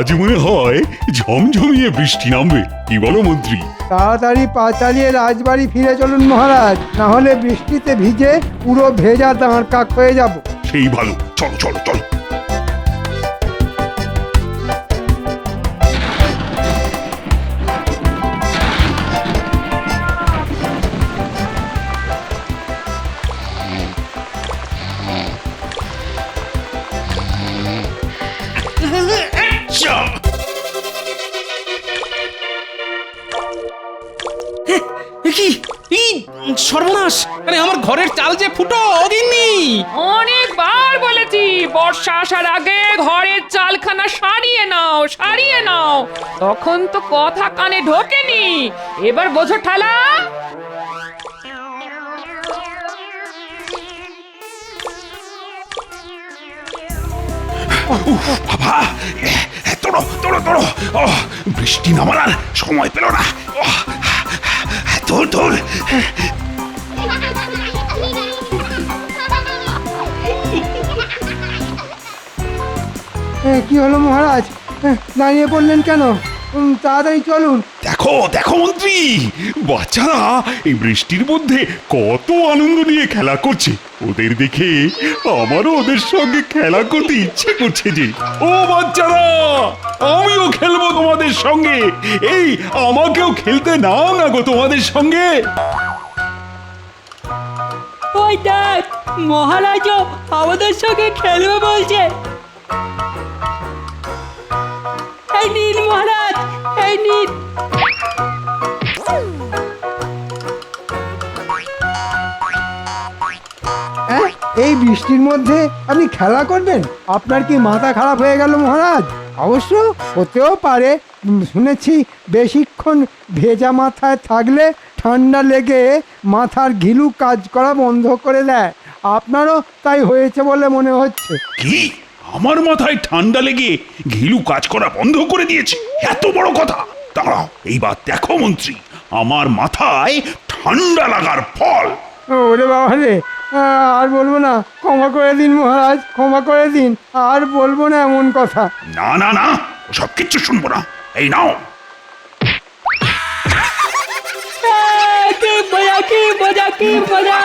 আজ মনে হয় ঝমঝমিয়ে বৃষ্টি নামবে। কি বলো মন্ত্রী? তাড়াতাড়ি পা চালিয়ে রাজবাড়ি ফিরে চলুন মহারাজ, না হলে বৃষ্টিতে ভিজে পুরো ভেজা দাঁড় কাক হয়ে যাব। সেই ভালো, চলো চলো চলো। কি সর্বনাশ! আরে আমার ঘরের চাল যে ফুটো অগিন্নি। অনেকবার বলেছি বর্ষা আসার আগে ঘরের চালখানা সারিয়ে নাও, তখন তো কথা কানে ঢোকেনি। এবার বোঝো ঠালা। বাবা, তোড়ো তোড়ো তোড়ো। বৃষ্টি নামার আর সময় পেল না। তোর তোর। কি হলো মহারাজ, দাঁড়িয়ে পড়লেন কেন? তাড়াতাড়ি চলুন। দেখো দেখো মন্ত্রী, বাচ্চারা এই বৃষ্টির মধ্যে কত আনন্দ নিয়ে খেলা করছে। ওদের দেখে আমারও ওদের সঙ্গে খেলা করতে ইচ্ছে করছে যে। ও বাচ্চারা, আমিও খেলবো তোমাদের সঙ্গে। এই আমাকেও খেলতে নাও না গো তোমাদের সঙ্গে। ওই দেখ, মহারাজও আমাদের সঙ্গে খেলবে বলছে। এই নিন মহারাজ, এই নিন। এই বৃষ্টির মধ্যে আপনি খেলা করবেন? আপনার কি মাথা খারাপ হয়ে গেল মহারাজ? অবশ্য হতেও পারে, শুনেছি বেশিক্ষণ ভেজা মাথায় থাকলে ঠান্ডা লেগে মাথার ঘিলু কাজ করা বন্ধ করে দেয়। আপনারও তাই হয়েছে বলে মনে হচ্ছে। কি? আমার মাথায় ঠান্ডা লেগে ঘিলু কাজ করা বন্ধ করে দিয়েছে? এত বড় কথা! দাঁড়াও, এইবার দেখো মন্ত্রী, আমার মাথায় ঠান্ডা লাগার ফল। ওরে বাবা রে, আর বলবো না, ক্ষমা করে দিন মহারাজ, ক্ষমা করে দিন। আর বলবো না এমন কথা। না না না, সব কিচ্ছু শুনবো না। এই নাও। কি মজা, কি মজা, কি মজা!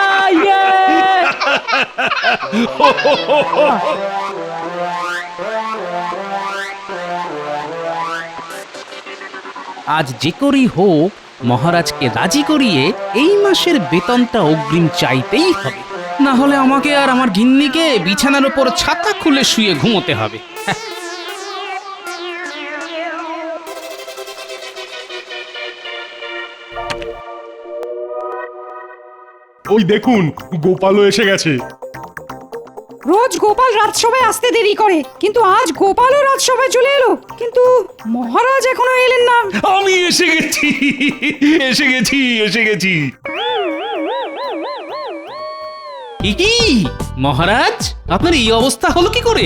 আজ যে করেই হোক মহারাজকে রাজি করিয়ে এই মাসের বেতনটা অগ্রিম চাইতেই হবে, না হলে আমাকে আর আমার গিন্নিকে বিছানার উপর ছাতা খুলে শুয়ে ঘুমোতে হবে। ওই দেখুন, গোপালও এসে গেছে। রোজ গোপাল রাজসভায় আসতে দেরি করে, কিন্তু আজ গোপালও রাজসভায় চলে এলো, কিন্তু মহারাজ এখনো এলেন না। আমি এসে গেছি, এসে গেছি, এসে গেছি। কি মহারাজ, আপনার এই অবস্থা হলো কি করে?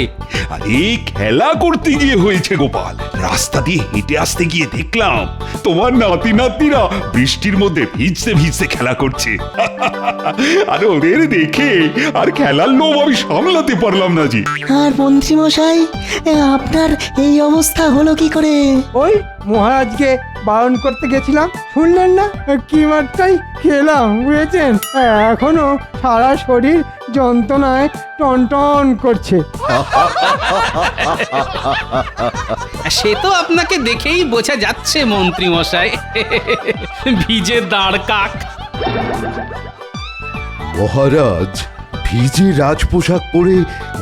আরে খেলা করতে গিয়ে হয়েছে গোপাল। রাস্তা দিয়ে হেঁটে আসতে গিয়ে দেখলাম তোমার নাতি নাতনিরা বৃষ্টির মধ্যে ভিজতে ভিজতে খেলা করছে। আর ওদের দেখে আর খেলার লোভ আমি সামলাতে পারলাম না জি। আর মন্ত্রী মশাই, আপনার এই অবস্থা হলো কি করে? ওই মহারাজকে বারণ করতে গেছিলাম, শুনলেন না? কি মাত্রাই খেলাম, বুঝেছেন? এখনো সারা শরীর যন্ত্রণায় টনটন করছে। সে তো আপনাকে দেখেই বোঝা যাচ্ছে মন্ত্রী মশাই, ভিজে দাঁড় কাক। মহারাজ, ভিজে রাজপোশাক পরে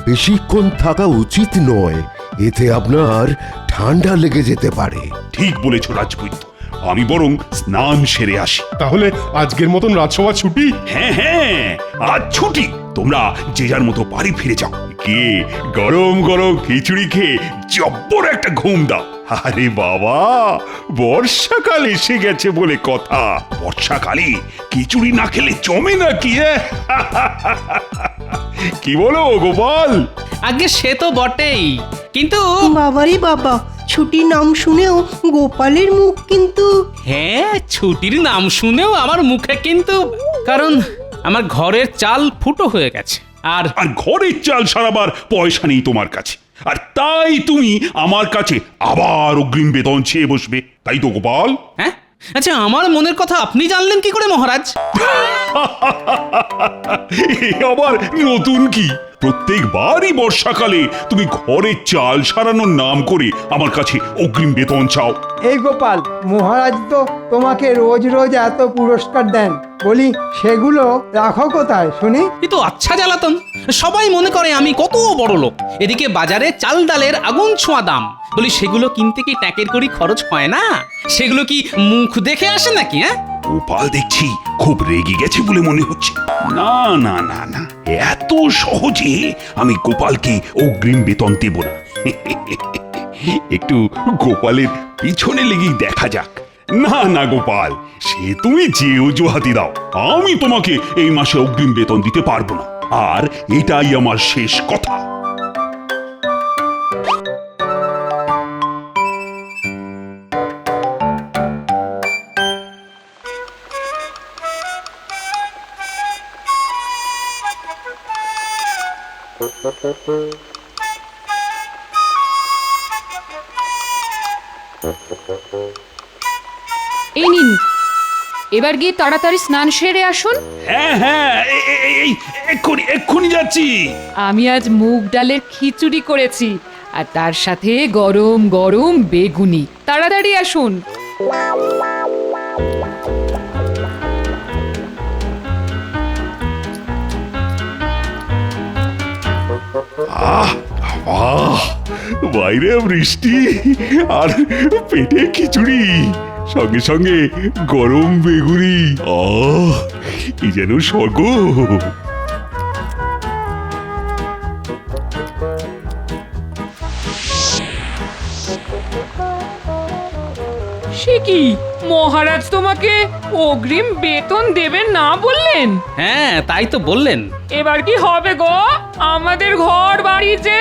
বেশিক্ষণ থাকা উচিত নয়, এতে আপনার ঠান্ডা লেগে যেতে পারে। ঠিক বলেছ রাজপুত, আমি বরং স্নান সেরে আসি। তাহলে আজকের মতন রাজসভা ছুটি? হ্যাঁ হ্যাঁ, আজ ছুটি। তোমরা যে যার মতো বাড়ি ফিরে যাও। কে গরম গরম খিচুড়ি খেয়ে জব্বর একটা ঘুম দাও। আরে বাবা, বর্ষাকাল এসে গেছে বলে কথা। বর্ষাকালে খিচুড়ি না খেলে জমে নাকি? কি বলো গোপাল? আগে সে তো বটেই, কিন্তু বাবারে বাবা, ছুটির নাম শুনেও গোপালের মুখ কিন্তু। হ্যাঁ, ছুটির নাম শুনেও আমার মুখে কিন্তু, কারণ আমার ঘরের চাল ফুটো হয়ে গেছে। আর ঘরের চাল সারাবার পয়সা নেই তোমার কাছে। আর তাই তুমি আমার কাছে আবার অগ্রিম বেতন চেয়ে বসবে, তাই তো গোপাল? হ্যাঁ, আচ্ছা আমার মনের কথা আপনি জানলেন কি করে মহারাজ? এ আবার নতুন কি? প্রত্যেকবারই বর্ষাকালে তুমি ঘরে চাল সারানোর নাম করে আমার কাছে অগ্রিম বেতন চাও। এই গোপাল, মহারাজ তো তোমাকে রোজ রোজ এত পুরস্কার দেন, বলি সেগুলো রাখো কোথায় শুনি? এ তো আচ্ছা জ্বালাতন। সবাই মনে করে আমি কত বড় লোক, এদিকে বাজারে চাল ডালের আগুন ছোঁয়া দাম। বলি সেগুলো কিনতে কি ট্যাকের করি খরচ হয় না? সেগুলো কি মুখ দেখে আসে নাকি? হ্যাঁ, গোপাল দেখছি খুব রেগে গেছে বলে মনে হচ্ছে। না না না না, এত সহজে আমি গোপালকে অগ্রিম বেতন দেব না। একটু গোপালের পিছনে লেগেই দেখা যাক। না না গোপাল, সে তুমি যে অজুহাতি দাও, আমি তোমাকে এই মাসে অগ্রিম বেতন দিতে পারবো না, আর এটাই আমার শেষ কথা। এই নিন, এবার গিয়ে তাড়াতাড়ি স্নান সেরে আসুন। হ্যাঁ হ্যাঁ, এক্ষুনি যাচ্ছি। আমি আজ মুগ ডালের খিচুড়ি করেছি, আর তার সাথে গরম গরম বেগুনি। তাড়াতাড়ি আসুন। আহ আহ, বাইরে বৃষ্টি আর পেটে খিচুড়ি, সঙ্গে সঙ্গে গরম বেগুনি। আহ, কি যেন স্বর্গ। সে কি, মহারাজ তোমাকে অগ্রিম বেতন দেবেন না বললেন? হ্যাঁ তাই তো বললেন। এবার কি হবে গো? আমাদের ঘর বাড়ি যে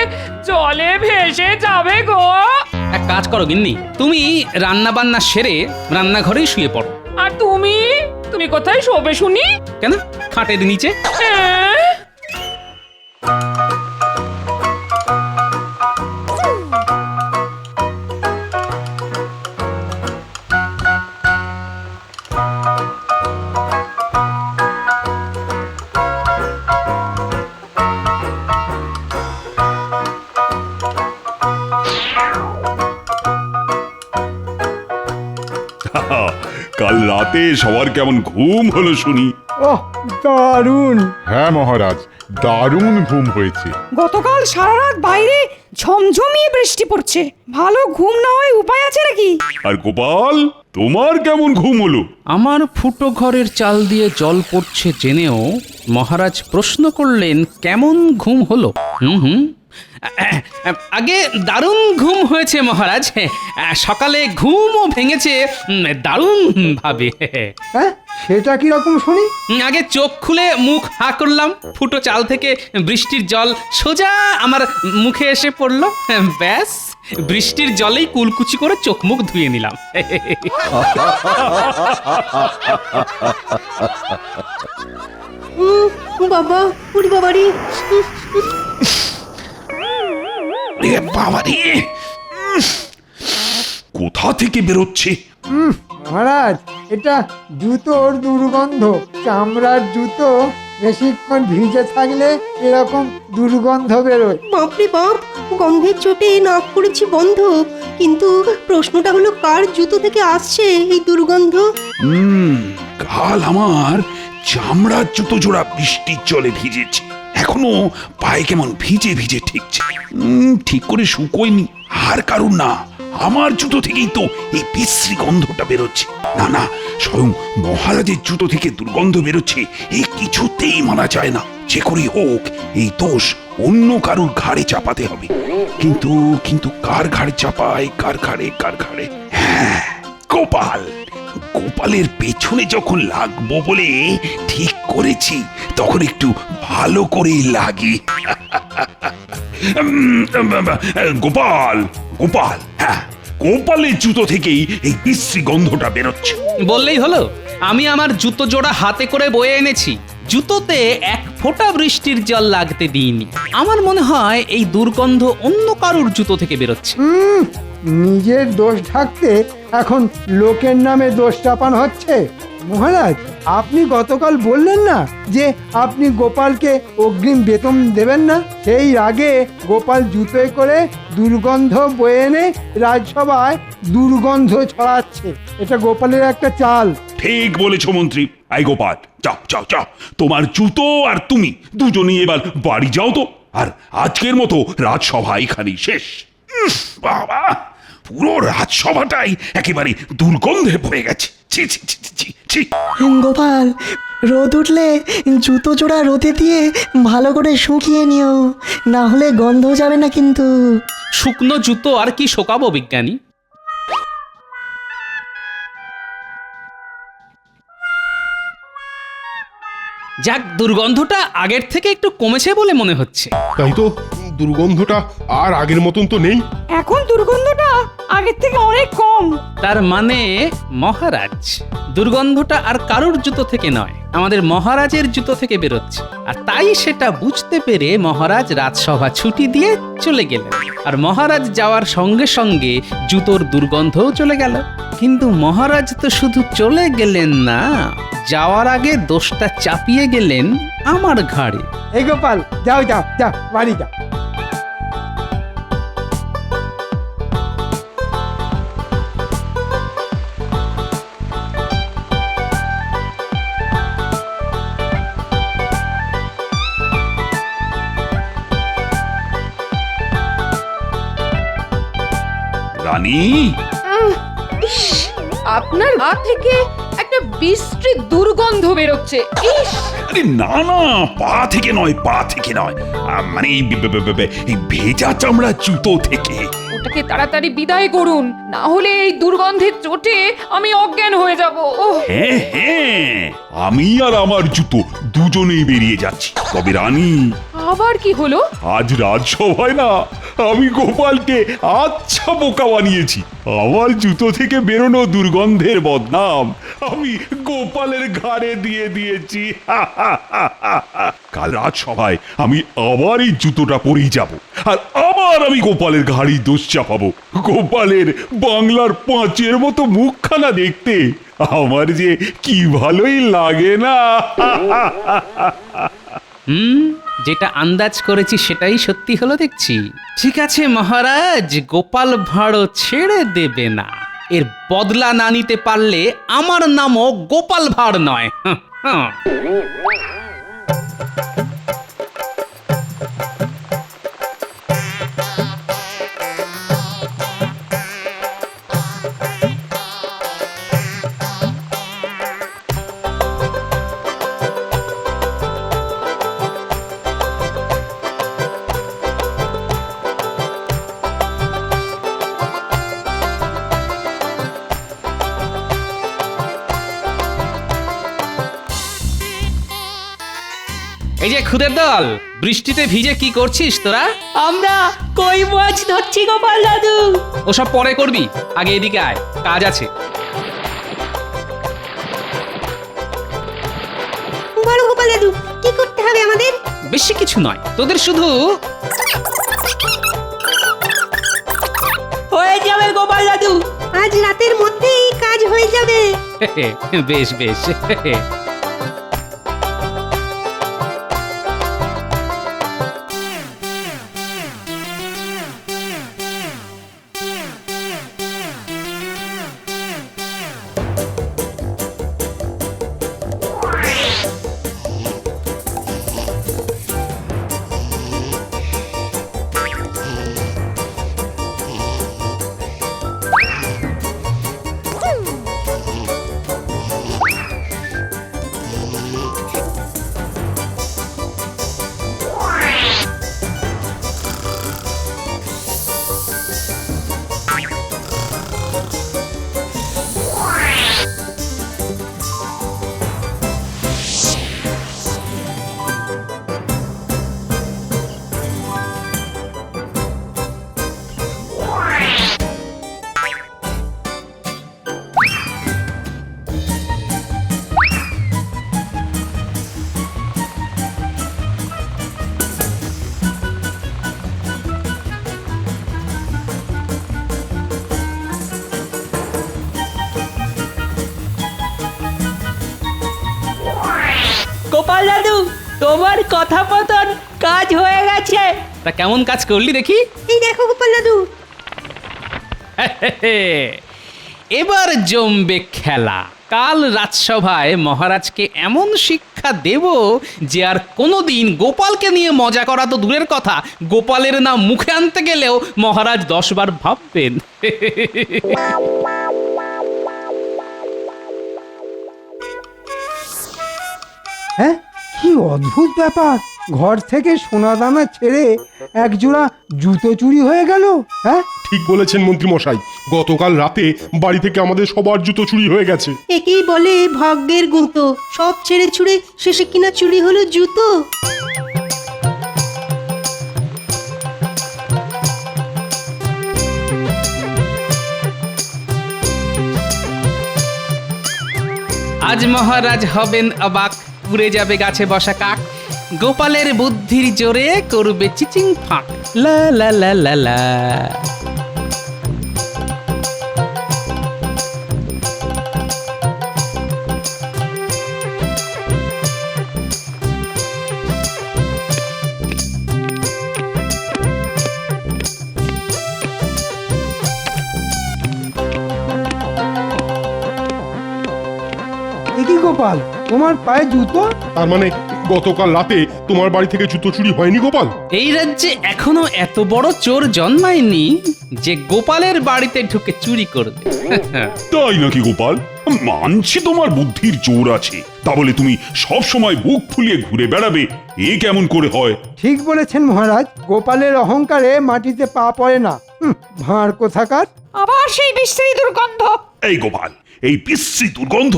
জলে ভেসে যাবে গো। এক কাজ করো গিন্নি, তুমি রান্না বান্না সেরে রান্নাঘরেই শুয়ে পড়ো। আর তুমি তুমি কোথায় শোবে শুনি? কেন, খাটের নিচে। হ্যাঁ? কাল রাতে সবার কেমন ঘুম হলো শুনি? ওহ, দারুণ! হ্যাঁ মহারাজ, দারুণ ঘুম হয়েছে। গতকাল সারা রাত বাইরে ঝমঝমিয়ে বৃষ্টি পড়ছে, ভালো ঘুম না হয় উপায় আছে নাকি? আর গোপাল, তোমার কেমন ঘুম হলো? আমার ফুটো ঘরের চাল দিয়ে জল পড়ছে জেনেও মহারাজ প্রশ্ন করলেন কেমন ঘুম হলো। হুম, আগে দারুণ ঘুম হয়েছে মহারাজ। সকালে ঘুমও ভেঙেছে দারুণ ভাবে। হ্যাঁ, সেটা কি রকম শুনি? আগে চোখ খুলে মুখ হা করলাম, ফুটো চাল থেকে বৃষ্টির জল সোজা আমার মুখে এসে পড়লো। ব্যাস, বৃষ্টির জলেই কুলকুচি করে চোখ মুখ ধুয়ে নিলাম। বাবা, উড়ি বাবারি। বাবারে, কোথা থেকে বেরোচ্ছে? মহারাজ, এটা জুতোর দুর্গন্ধ। চামড়ার জুতো বেশিক্ষণ ভিজে থাকলে এরকম দুর্গন্ধ বেরোয়। বাপরে বাপ, গন্ধের চোটে নাক করেছি বন্ধ। কিন্তু প্রশ্নটা হলো, কার জুতো থেকে আসছে এই দুর্গন্ধ? কাল আমার চামড়ার জুতো জোড়া বৃষ্টির জলে ভিজেছে, এখনো পায়ে কেমন ভিজে ভিজে ঠেকছে। ঠিক করে শুকোয়নি। আর কারণ না, আমার জুতো থেকেই তো এই বিশ্রী গন্ধটা বেরোচ্ছে। না না, স্বয়ং মহারাজের জুতো থেকে দুর্গন্ধ বেরোচ্ছে, এই কিছুতেই মানা যায় না। যে করে হোক এই দোষ অন্য কারুর ঘাড়ে চাপাতে হবে। কিন্তু কিন্তু কার ঘাড়ে চাপায়, কার ঘাড়ে? হ্যাঁ, গোপাল। গোপালের পেছনে যখন লাগবো বলে ঠিক করেছি, তখন একটু ভালো করে লাগি। গোপাল, হ্যাঁ, গোপালের জুতো থেকেই এই বিশ্রী গন্ধটা বেরোচ্ছে। বললেই হলো, আমি আমার জুতো জোড়া হাতে করে বয়ে এনেছি। জুতোতে এক ফোঁটা বৃষ্টির জল লাগতে দিইনি। আমার মনে হয় এই দুর্গন্ধ অন্য কারুর জুতো থেকে বেরোচ্ছে। নিজের দোষ ঢাকতে এখন লোকের নামে দোষ চাপানো হচ্ছে। মহারাজ, আপনি গতকাল বললেন না যে আপনি গোপালকে অগ্রিম বেতন দেবেন না? সেই রাগে গোপাল জুতোয় করে দুর্গন্ধ বয়ে এনে রাজসভায় দুর্গন্ধ ছড়াচ্ছে। এটা গোপালের একটা চাল। ঠিক বলেছ মন্ত্রী। আই গোপাল, যাও যাও যাও, তোমার জুতো আর তুমি দুজনেই এবার বাড়ি যাও তো। আর আজকের মতো রাজসভা এখানেই শেষ। বাবা, পুরো রাজসভাটাই একেবারে দুর্গন্ধে ভরে গেছে। ছি ছি ছি ছি, ছি ছি। গোপাল, রোদ উঠলে জুতো জোড়া রোদে দিয়ে ভালো করে শুকিয়ে নিও, না হলে গন্ধ যাবে না কিন্তু। শুকনো জুতো আর কি শোকাবো বিজ্ঞানী? যাক, দুর্গন্ধটা আগের থেকে একটু কমেছে বলে মনে হচ্ছে। তাই তো, দুর্গন্ধটা আর আগের মতন তো নেই। এখন দুর্গন্ধটা আগের থেকে অনেক কম। তার মানে মহারাজ, দুর্গন্ধটা আর কারুর জুতো থেকে নয়, আমাদের মহারাজের জুতো থেকে বেরোচ্ছে। আর তাই সেটা বুঝতে পেরে মহারাজ রাজসভা ছুটি দিয়ে চলে গেলেন। আর মহারাজ যাওয়ার সঙ্গে সঙ্গে জুতোর দুর্গন্ধও চলে গেল। কিন্তু মহারাজ তো শুধু চলে গেলেন না, যাওয়ার আগে দোষটা চাপিয়ে গেলেন আমার ঘাড়ে। এই গোপাল, যাও যাও যাও, বাড়ি যাও। রানী, ইস, আপনার গা থেকে একটা বিশ্রী দুর্গন্ধ বেরোচ্ছে। ইস, আরে না না, পা থেকে নয়, পা থেকে নয়, মানে এই ভেজা চামড়া জুতো থেকে। ওটাকে তাড়াতাড়ি বিদায় করুন, না হলে এই দুর্গন্ধের চোটে আমি অজ্ঞান হয়ে যাব। ওহ, হ্যাঁ হ্যাঁ, আমি আর আমার জুতো দুজনেই বেরিয়ে যাচ্ছি। তবে রানী, আবার কি হলো? আজ রাজসভায় না আমি গোপালকে আচ্ছা বোকা বানিয়েছি। আমার জুতো থেকে বেরোনো দুর্গন্ধের বদনাম আমি গোপালের ঘাড়ে দিয়ে দিয়েছি। কাল রাজসভায় আমি আবার এই জুতোটা পরেই যাব, আর আবার আমি গোপালের ঘাড়েই দোষ চাপাবো। গোপালের বাংলার পাঁচের মতো মুখখানা দেখতে আমার যে কি ভালোই লাগে না। যেটা আন্দাজ করেছি সেটাই সত্যি হলো দেখছি। ঠিক আছে মহারাজ, গোপাল ভাঁড়ও ছেড়ে দেবে না। এর বদলা না নিতে পারলে আমার নামও গোপাল ভাঁড় নয়। এই যে খুদের দল, বৃষ্টিতে ভিজে কি করছিস তোরা? আমরা কই মাছ ধরছি গোপাল দাদু। ওসব পরে করবি, আগে এদিকে আয়, কাজ আছে। বলো গোপাল দাদু, কি করতে হবে আমাদের? বেশি কিছু নয়, তোদের শুধু হয়ে যাবে গোপাল দাদু। আজ রাতের মধ্যেই কাজ হয়ে যাবে। বেশ বেশ। তোমার কথা মতন কাজ হয়ে গেছে। তা কেমন কাজ করলি দেখি? এই দেখো গোপাল দাদু। এবার জমবে খেলা। কাল রাজসভায় মহারাজকে এমন শিক্ষা দেব যে আর কোনোদিন গোপালকে নিয়ে মজা করা তো দূরের কথা, গোপালের নাম মুখে আনতে গেলেও মহারাজ 10 বার ভাববেন। হ্যাঁ, কি অদ্ভুত ব্যাপার! ঘর থেকে সোনা দানা ছেড়ে একজোড়া জুতো চুরি হয়ে গেল। হ্যাঁ, ঠিক বলেছেন মন্ত্রী মশাই, গতকাল রাতে বাড়ি থেকে আমাদের সবার জুতো চুরি হয়ে গেছে। একেই বলে ভাগ্যের গুঁতো। সব ছেড়ে ছুড়ে শেষে কিনা চুরি হলো জুতো। আজ মহারাজ হবেন অবাক, উড়ে যাবে গাছে বসা কাক, গোপালের বুদ্ধির জোরে করবে চিচিং ফাঁক। লা লা লা লা লা। এ কি গোপাল, তোমার পায়ে জুতো? তার মানে গতকাল রাতে তোমার বাড়ি থেকে জুতো চুরি হয়নি গোপাল? এই রাজ্যে এখনো এত বড় চোর জন্মায়নি যে গোপালের বাড়িতে ঢুকে চুরি করবে। তাই নাকি গোপাল? মানছি তোমার বুদ্ধির জোর আছে, তা বলে তুমি সব সময় বুক ফুলিয়ে ঘুরে বেড়াবে, এ কেমন করে হয়? ঠিক বলেছেন মহারাজ, গোপালের অহংকারে মাটিতে পা পড়ে না। ভাঁড় কোথাকার! আবার সেই বিশ্রী দুর্গন্ধ। এই গোপাল, এই বিশ্রী দুর্গন্ধ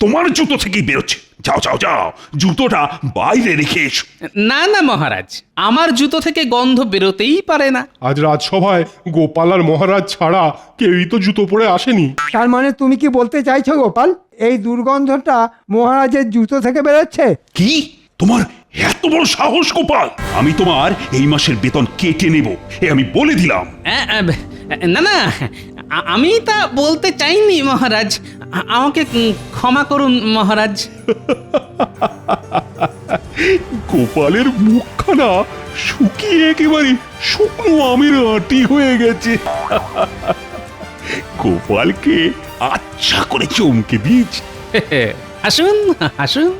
তোমার জুতো থেকেই বেরোচ্ছে। যাও যাও যাও, জুতোটা বাইরে রেখে এসো। না না মহারাজ, আমার জুতো থেকে গন্ধ বেরোতেই পারে না। আজ রাজসভায় গোপাল আর মহারাজ ছাড়া কেউই তো জুতো পরে আসেনি। তার মানে তুমি কি বলতে চাইছো গোপাল, এই দুর্গন্ধটা মহারাজের জুতো থেকে বেরোচ্ছে? কি তোমার এত বড় সাহস গোপাল? আমি তোমার এই মাসের বেতন কেটে নেব, এ আমি বলে দিলাম। না না, আমি তা বলতে চাইনি মহারাজ, আমাকে ক্ষমা করুন মহারাজ। গোপালের মুখখানা শুকিয়ে একেবারে শুকনো আমের আটি হয়ে গেছে। গোপালকে আচ্ছা করে চমকে দিয়েছি। আসুন আসুন,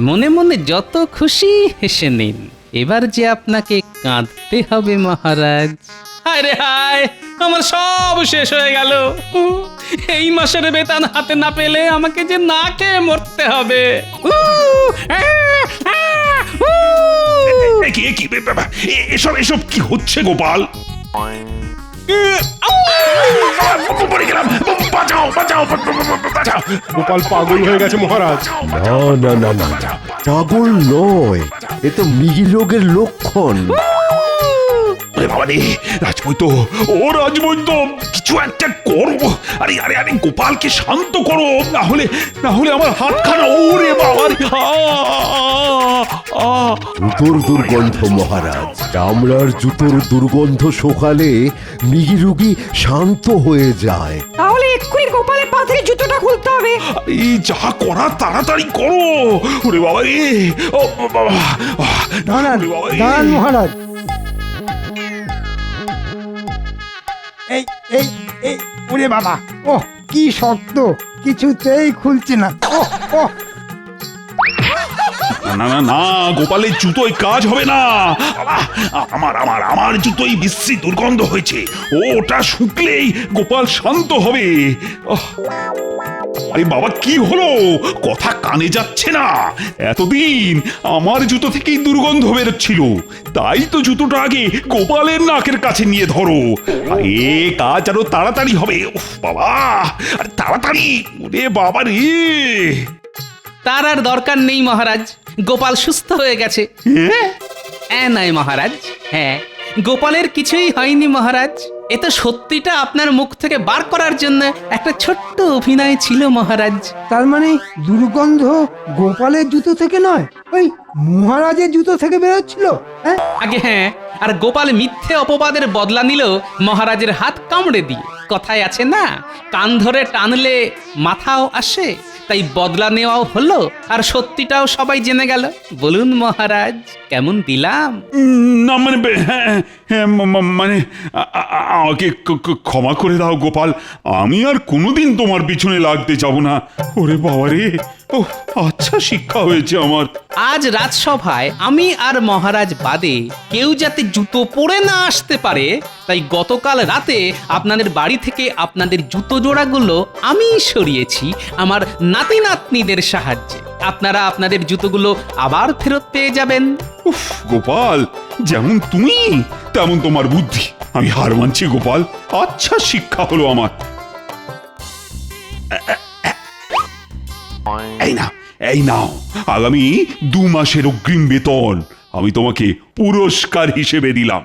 মনে মনে যত খুশি হেসে নিন। এবার যে আপনাকে কাঁদতে হবে মহারাজ। হায় রে হায়, আমার সব শেষ হয়ে গেল। এই মাসের বেতন হাতে না পেলে আমাকে যে না খেয়ে মরতে হবে। এসব এসব কি হচ্ছে গোপাল? পড়ে গেলাম, বাঁচাও বাঁচাও বাঁচাও। গোপাল পাগল হয়ে গেছে মহারাজ। না না না না না, পাগল নয়, এ তো মৃগী রোগের লক্ষণ। বাবা রে, রাজবৈদ্য, ও রাজবৈদ্য, কিছু একটা করো। আরে আরে আরে, গোপালকে শান্ত করো, না হলে আমার হাতখানা, ওরে বাবা রে। জুতোর দুর্গন্ধ মহারাজ, চামড়ার জুতোর দুর্গন্ধ শোকালে মৃগী রোগী শান্ত হয়ে যায়। তাহলে এক্ষুনি গোপালের পা থেকে জুতোটা খুলতে হবে। এই যা করা তাড়াতাড়ি করো। ওরে বাবা রে, ও বাবা। দাঁড়ান দাঁড়ান মহারাজ, এই এই এই, ওরে বাবা, ওহ কি শক্ত, কিছুতেই খুলছে না। ওহ ওহ, না না না, গোপালের জুতোয় কাজ হবে না। আমার জুতোই বিশ্রী দুর্গন্ধ হয়েছে, ওটা শুকলেই গোপাল শান্ত হবে। আরে বাবা, কি হলো? কথা কানে যাচ্ছে না। এতদিন আমার জুতো থেকেই দুর্গন্ধ বেরোচ্ছিল, তাই তো জুতোটা আগে গোপালের নাকের কাছে নিয়ে ধরো। আরে কাজ আরো তাড়াতাড়ি হবে। উফ বাবা, আরে তাড়াতাড়ি, ওরে বাবা রে। তার আর দরকার নেই মহারাজ, গোপাল সুস্থ হয়ে গেছে। হ্যাঁ নয় মহারাজ, হ্যাঁ, গোপালের কিছুই হয়নি মহারাজ। এ তো সত্যিটা আপনার মুখ থেকে বার করার জন্য একটা ছোট্ট অভিনয় ছিল মহারাজ। তার মানে দুর্গন্ধ গোপালের জুতো থেকে নয়, ওই মহারাজের জুতো থেকে বেরোচ্ছিল। হ্যাঁ, আগে হ্যাঁ, আর গোপাল মিথ্যে অপবাদের বদলা নিল মহারাজের হাত কামড়ে দিয়ে। কথায় আছে না, কান ধরে টানলে মাথাও আসে, তাই বদলা নেওয়াও হলো আর সত্যিটাও সবাই জেনে গেল। বলুন মহারাজ, কেমন দিলাম? না মানে হ্যাঁ, হ্যাঁ, মানে আমাকে ক্ষমা করে দাও গোপাল, আমি আর কোনোদিন তোমার পিছনে লাগতে যাব না। ওরে বাবা রে, ও আচ্ছা শিক্ষা হয়েছে আমার। আজ রাজসভায় আমি আর মহারাজ বাদে কেউ যাতে জুতো পরে না আসতে পারে, তাই গতকাল রাতে আপনাদের বাড়ি থেকে আপনাদের জুতো জোড়াগুলো আমি সরিয়েছি আমার নাতি নাতনিদের সাহায্যে। আপনারা আপনাদের জুতোগুলো আবার ফেরত পেয়ে যাবেন। উফ গোপাল, যেমন তুমি তেমন তোমার বুদ্ধি। আমি হার মানছি গোপাল, আচ্ছা শিক্ষা হলো আমার। এই নাও আগামী 2 মাসের অগ্রিম বেতন আমি তোমাকে পুরস্কার হিসেবে দিলাম।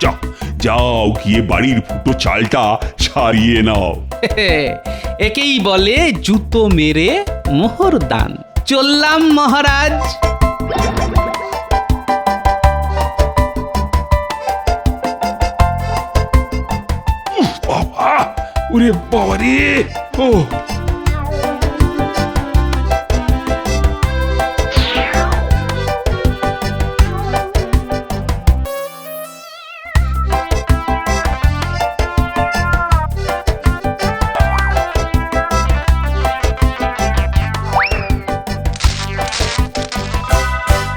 যাও যাও, গিয়ে বাড়ির ফুটো চালটা সারিয়ে নাও। একেই বলে জুতো মেরে মোহর দান। চললাম মহারাজ। বাবা, ওরে বাবা রে, ও